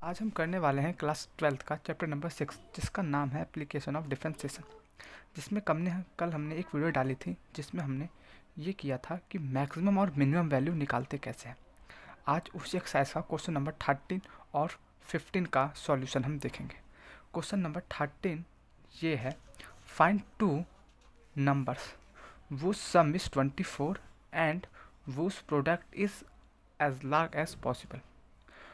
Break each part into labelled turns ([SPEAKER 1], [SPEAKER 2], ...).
[SPEAKER 1] आज हम करने वाले हैं क्लास 12th का चैप्टर नंबर 6 जिसका नाम है एप्लीकेशन ऑफ डिफरेंशिएशन। जिसमें कल हमने एक वीडियो डाली थी जिसमें हमने ये किया था कि मैक्सिमम और मिनिमम वैल्यू निकालते कैसे हैं। आज उसी एक्सरसाइज का क्वेश्चन नंबर 13 और 15 का सॉल्यूशन हम देखेंगे। क्वेश्चन नंबर 13 ये है, find two numbers whose sum is 24 and whose product is as large as possible।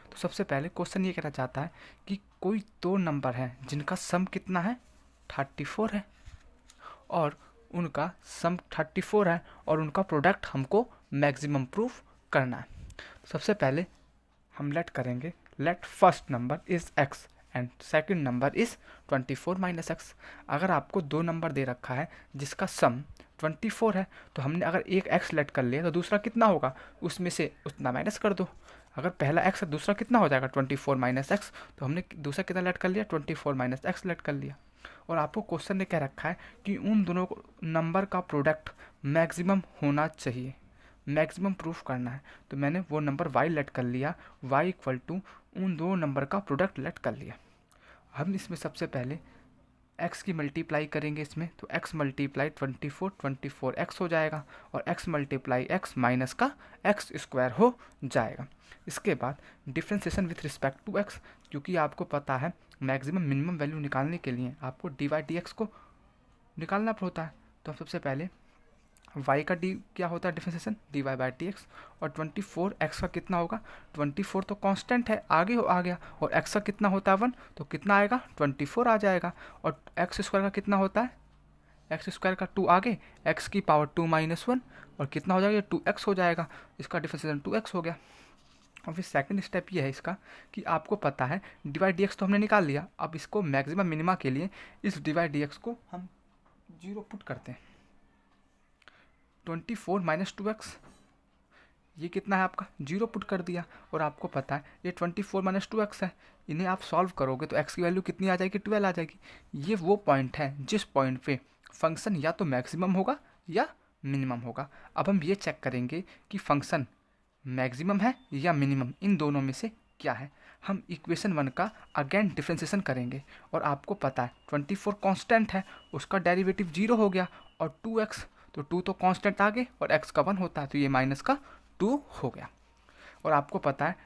[SPEAKER 1] तो सबसे पहले क्वेश्चन ये कहना चाहता है कि कोई दो नंबर हैं जिनका सम कितना है 34 है और उनका सम 34 है और उनका प्रोडक्ट हमको मैक्सिमम प्रूफ करना है। सबसे पहले हम लेट करेंगे, let first number is x and second number is 24 minus x. अगर आपको दो नंबर दे रखा है जिसका सम 24 है तो हमने अगर एक x लेट कर लिया तो दूसरा कितना होगा उसमें से उतना माइनस कर दो। अगर पहला x है दूसरा कितना हो जाएगा 24 माइनस एक्स, तो हमने दूसरा कितना लेट कर लिया 24 माइनस एक्स लेट कर लिया। और आपको क्वेश्चन ने क्या रखा है कि उन दोनों नंबर का प्रोडक्ट मैक्सिमम होना चाहिए, मैक्सिमम प्रूफ करना है। तो मैंने वो नंबर y लेट कर लिया, y इक्वल टू उन दो नंबर का प्रोडक्ट लेट कर लिया। हम इसमें सबसे पहले x की मल्टीप्लाई करेंगे इसमें, तो x मल्टीप्लाई 24 x हो जाएगा और x मल्टीप्लाई x माइनस का x स्क्वायर हो जाएगा। इसके बाद differentiation with respect to x, क्योंकि आपको पता है मैक्सिमम मिनिमम वैल्यू निकालने के लिए आपको dy dx को निकालना होता है। तो हम सबसे पहले y का d क्या होता है डिफ्रेंसिएशन dy बाई dx, और 24x का कितना होगा 24 तो कांस्टेंट है आगे आ गया, और x का कितना होता है 1 तो कितना आएगा 24 आ जाएगा। और x स्क्वायर का कितना होता है एक्स स्क्वायर का 2 आगे x की पावर 2 माइनस 1 और कितना हो जाएगा 2x हो जाएगा। इसका डिफ्रेंसिएशन 2x हो गया। और फिर सेकंड स्टेप ये है इसका कि आपको पता है डिवाइड डी एक्स तो हमने निकाल लिया, अब इसको मैक्सिमम मिनिमा के लिए इस डिवाइड डी एक्स को हम 0 पुट करते हैं। 24 माइनस 2x ये कितना है आपका 0 पुट कर दिया। और आपको पता है ये 24 माइनस 2x है, इन्हें आप सॉल्व करोगे तो x की वैल्यू कितनी आ जाएगी 12 आ जाएगी। ये वो पॉइंट है जिस पॉइंट पे फंक्शन या तो मैक्सिमम होगा या मिनिमम होगा। अब हम ये चेक करेंगे कि फंक्शन मैक्सिमम है या मिनिमम, इन दोनों में से क्या है। हम इक्वेशन 1 का अगेन डिफ्रेंसिएशन करेंगे और आपको पता है 24 कांस्टेंट है, उसका डेरिवेटिव 0 हो गया, और 2x तो 2 तो कांस्टेंट आ गए और x का 1 होता है तो ये माइनस का 2 हो गया। और आपको पता है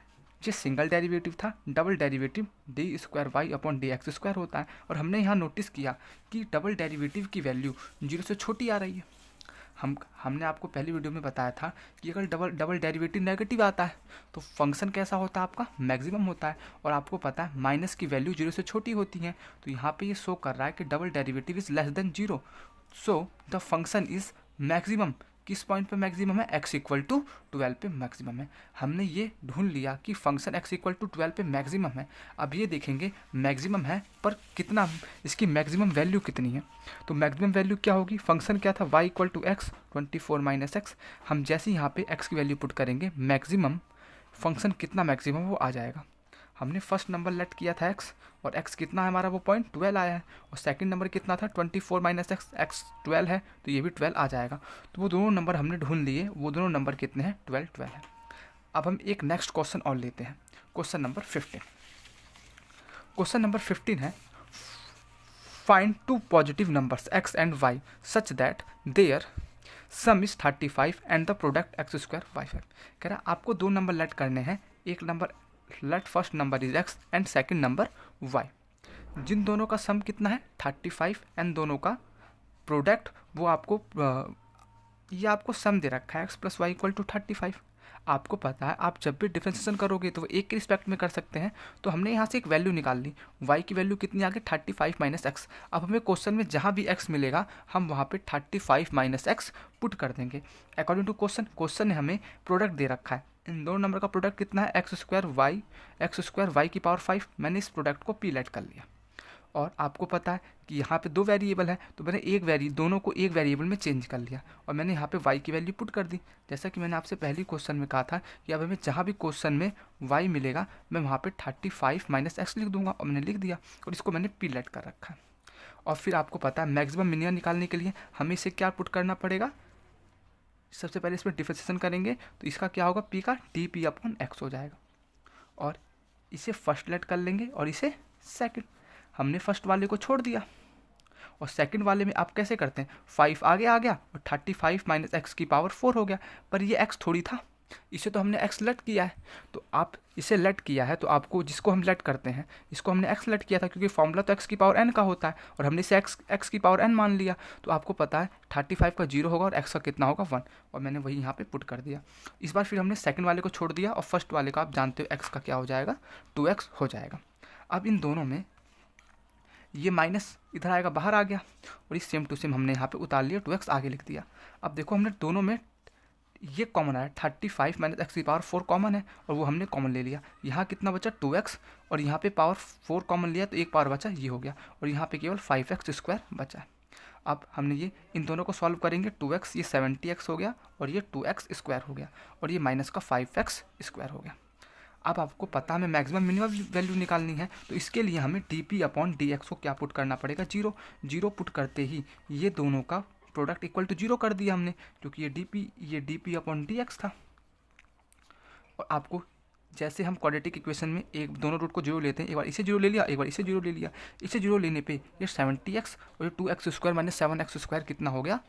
[SPEAKER 1] ये सिंगल डेरिवेटिव था, double derivative D square Y upon D X square होता है। और हमने यहाँ नोटिस किया कि डबल डेरिवेटिव की वैल्यू 0 से छोटी आ रही है। हमने आपको पहली वीडियो में बताया था कि अगर डबल डेरिवेटिव नेगेटिव आता है तो फंक्शन कैसा होता है आपका मैक्सिमम होता है। और आपको पता है माइनस की वैल्यू 0 से छोटी होती है, तो यहाँ पे ये शो कर रहा है कि double derivative is less than 0, so the function is maximum. किस पॉइंट पे मैक्सिमम है x इक्वल टू 12 पे मैक्सिमम है। हमने ये ढूंढ लिया कि फंक्शन x इक्वल टू 12 पे मैक्सिमम है। अब ये देखेंगे मैक्सिमम है पर कितना, इसकी मैक्सिमम वैल्यू कितनी है। तो मैक्सिमम वैल्यू क्या होगी, फंक्शन क्या था y equal to X 24 minus X. हम जैसे यहाँ पे x की वैल्यू पुट करेंगे मैक्सिमम फंक्शन कितना मैक्सिमम वो आ जाएगा। हमने फर्स्ट नंबर लेट किया था x और x कितना है हमारा वो पॉइंट 12 आया है, और सेकंड नंबर कितना था 24 माइनस एक्स, x 12 है तो ये भी 12 आ जाएगा। तो वो दोनों नंबर हमने ढूंढ लिए, वो दोनों नंबर कितने हैं 12 है। अब हम एक नेक्स्ट क्वेश्चन और लेते हैं, क्वेश्चन नंबर 15। क्वेश्चन नंबर 15 है, find two positive numbers x and y such that their sum is 35 and the product X square Y 5। कह रहा आपको दो नंबर लेट करने हैं, एक number let first number is x and second number y, जिन दोनों का सम कितना है 35 एंड दोनों का प्रोडक्ट वो आपको ये आपको सम दे रखा है x plus Y equal to 35। आपको पता है आप जब भी डिफ्रेंसिएशन करोगे तो वो एक के रिस्पेक्ट में कर सकते हैं, तो हमने यहाँ से एक वैल्यू निकाल ली, y की वैल्यू कितनी आ गई 35 माइनस एक्स। अब हमें क्वेश्चन में जहाँ भी x मिलेगा हम वहाँ पे 35 माइनस एक्स पुट कर देंगे अकॉर्डिंग टू क्वेश्चन ने हमें प्रोडक्ट दे रखा है, इन दोनों नंबर का प्रोडक्ट कितना है एक्स स्क्वायर वाई की पावर 5। मैंने इस प्रोडक्ट को पी लेट कर लिया। और आपको पता है कि यहाँ पे दो वेरिएबल है तो मैंने दोनों को एक वेरिएबल में चेंज कर लिया और मैंने यहाँ पे y की वैल्यू पुट कर दी। जैसा कि मैंने आपसे पहली क्वेश्चन में कहा था कि अब हमें जहाँ भी क्वेश्चन में y मिलेगा मैं वहाँ पे 35 माइनस एक्स लिख दूंगा, और मैंने लिख दिया और इसको मैंने पी लेट कर रखा है। और फिर आपको पता है मैक्सिमम मिनिमम निकालने के लिए हमें इसे क्या पुट करना पड़ेगा, सबसे पहले इसमें डिफ्रेंसिएशन करेंगे तो इसका क्या होगा पी का डी पी अपॉन एक्स हो जाएगा। और इसे फर्स्ट लेट कर लेंगे और इसे सेकंड। हमने फर्स्ट वाले को छोड़ दिया और सेकंड वाले में आप कैसे करते हैं, 5 आगे आ गया और 35 माइनस एक्स की पावर 4 हो गया, पर ये एक्स थोड़ी था, इसे तो हमने एक्स लेट किया है। तो आप इसे लेट किया है तो आपको, जिसको हम लेट करते हैं इसको हमने एक्स लेट किया था, क्योंकि फॉर्मूला तो एक्स की पावर एन का होता है और हमने इसे एक्स की पावर एन मान लिया। तो आपको पता है 35 का 0 होगा और एक्स का कितना होगा 1, और मैंने वही यहाँ पे पुट कर दिया। इस बार फिर हमने सेकंड वाले को छोड़ दिया और फर्स्ट वाले का आप जानते हो एक्स का क्या हो जाएगा, 2x हो जाएगा। अब इन दोनों में ये माइनस इधर आएगा, बाहर आ गया, और इस सेम टू सेम हमने यहाँ पे उतार लिया, 2x आगे लिख दिया। अब देखो हमने दोनों में ये कॉमन आया, 35 माइनस एक्स की पावर 4 कॉमन है और वो हमने कॉमन ले लिया। यहाँ कितना बचा 2x, और यहाँ पे पावर 4 कॉमन लिया तो एक पावर बचा, ये हो गया, और यहाँ पे केवल 5x स्क्वायर बचा। अब हमने ये इन दोनों को सॉल्व करेंगे, 2x ये 70x हो गया और ये 2x स्क्वायर हो गया और ये माइनस का 5x स्क्वायर हो गया। अब आपको पता हमें मैक्सिमम मिनिमम वैल्यू निकालनी है, तो इसके लिए हमें dp/dx को क्या पुट करना पड़ेगा, 0 पुट करते ही ये दोनों का प्रोडक्ट इक्वल टू 0 कर दिया हमने, क्योंकि ये dp/dx था। और आपको जैसे हम क्वाड्रेटिक इक्वेशन में एक दोनों रूट को 0 लेते हैं, एक बार इसे 0 ले लिया, एक बार इसे 0 ले लिया, इसे 0 लेने पे ये 70x और ये 2x square minus 7x square कितना हो गया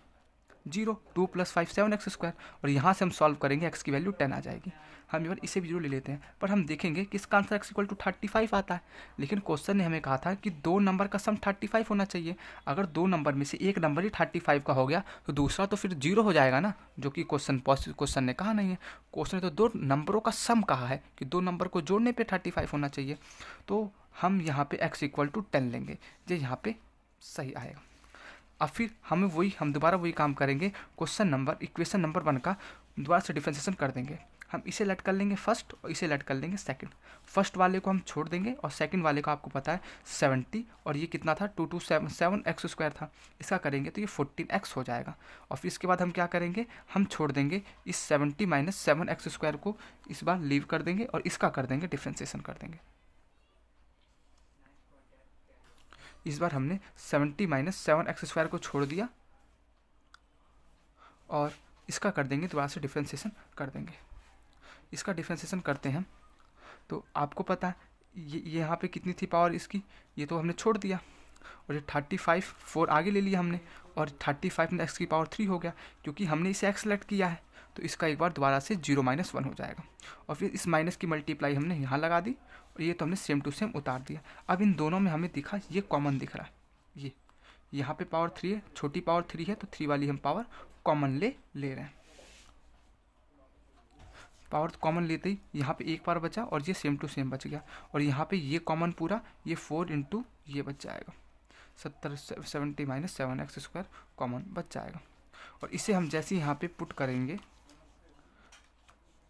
[SPEAKER 1] 0, 2 + 5 7x स्क्वायर, और यहाँ से हम सॉल्व करेंगे x की वैल्यू 10 आ जाएगी। हम एक इसे भी 0 ले लेते हैं, पर हम देखेंगे कि इसका आंसर x = 35 आता है, लेकिन क्वेश्चन ने हमें कहा था कि 2 नंबर का सम 35 होना चाहिए। अगर 2 नंबर में से एक नंबर ही 35 का हो गया तो दूसरा तो फिर 0 हो जाएगा ना, जो कि क्वेश्चन ने कहा नहीं है। क्वेश्चन ने तो 2 नंबरों का सम कहा है कि 2 नंबर को जोड़ने पर 35 होना चाहिए। तो हम यहाँ पे x = 10 लेंगे, जो यहाँ पे सही आएगा। अब फिर हम दोबारा वही काम करेंगे, इक्वेशन नंबर 1 का दोबारा से डिफरेंशिएशन कर देंगे। हम इसे लेट कर लेंगे फर्स्ट और इसे लेट कर लेंगे सेकंड। फर्स्ट वाले को हम छोड़ देंगे और सेकंड वाले का आपको पता है 70, और ये कितना था 7x स्क्वायर था, इसका करेंगे तो ये 14x हो जाएगा। और फिर इसके बाद हम क्या करेंगे, हम छोड़ देंगे इस 70 माइनस 7x स्क्वायर को, इस बार लीव कर देंगे और इसका कर देंगे डिफरेंशिएशन कर देंगे। इस बार हमने 70 माइनस 7x स्क्वायर को छोड़ दिया और इसका कर देंगे, दोबारा से डिफरेंशिएशन कर देंगे। इसका डिफरेंशिएशन करते हैं तो आपको पता है ये यहाँ पे कितनी थी पावर इसकी, ये तो हमने छोड़ दिया, और ये 35 4 आगे ले लिया हमने, और 35 में x की पावर 3 हो गया, क्योंकि हमने इसे x सेलेक्ट किया है। तो इसका एक बार दोबारा से 0 - 1 हो जाएगा, और फिर इस माइनस की मल्टीप्लाई हमने यहाँ लगा दी और ये तो हमने सेम टू सेम उतार दिया। अब इन दोनों में हमें दिखा ये कॉमन दिख रहा है, ये यहाँ पे पावर 3 है, छोटी पावर 3 है, तो 3 वाली हम पावर कॉमन ले रहे हैं। पावर कॉमन लेते ही यहाँ पे एक पावर बचा और ये सेम टू सेम बच गया, और यहाँ पे ये कॉमन पूरा, ये 4 × ये बच जाएगा 70 माइनस 7x स्क्वायर कॉमन बच जाएगा। और इसे हम जैसे यहाँ पे पुट करेंगे,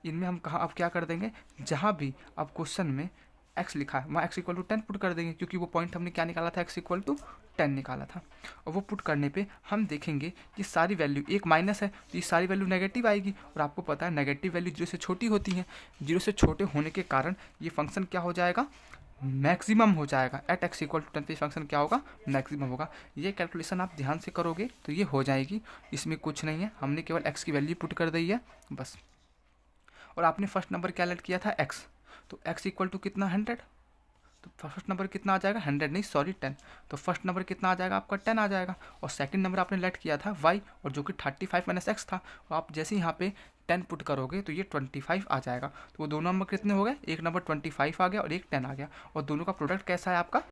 [SPEAKER 1] इनमें हम कहाँ अब क्या कर देंगे, जहाँ भी अब क्वेश्चन में x लिखा है वहाँ x = 10 पुट कर देंगे, क्योंकि वो पॉइंट हमने क्या निकाला था, x = 10 निकाला था। और वो पुट करने पे हम देखेंगे कि सारी वैल्यू, एक माइनस है तो ये सारी वैल्यू नेगेटिव आएगी, और आपको पता है नेगेटिव वैल्यू 0 से छोटी होती है। 0 से छोटे होने के कारण ये फंक्शन क्या हो जाएगा, मैक्सिमम हो जाएगा। एट x = 10 पे फंक्शन क्या होगा, मैक्सिमम होगा। ये कैलकुलेशन आप ध्यान से करोगे तो ये हो जाएगी, इसमें कुछ नहीं है, हमने केवल x की वैल्यू पुट कर दी है बस। और आपने फर्स्ट नंबर क्या लेट किया था x, तो x = कितना 100, तो फर्स्ट नंबर कितना आ जाएगा 100 नहीं सॉरी 10, तो फर्स्ट नंबर कितना आ जाएगा आपका 10 आ जाएगा। और सेकंड नंबर आपने लेट किया था y, और जो कि 35 - x था, और आप जैसे यहाँ पे 10 पुट करोगे तो ये 25 आ जाएगा। तो वो दोनों नंबर कितने हो गए, एक नंबर 25 आ गया और एक 10 आ गया, और दोनों का प्रोडक्ट कैसा है आपका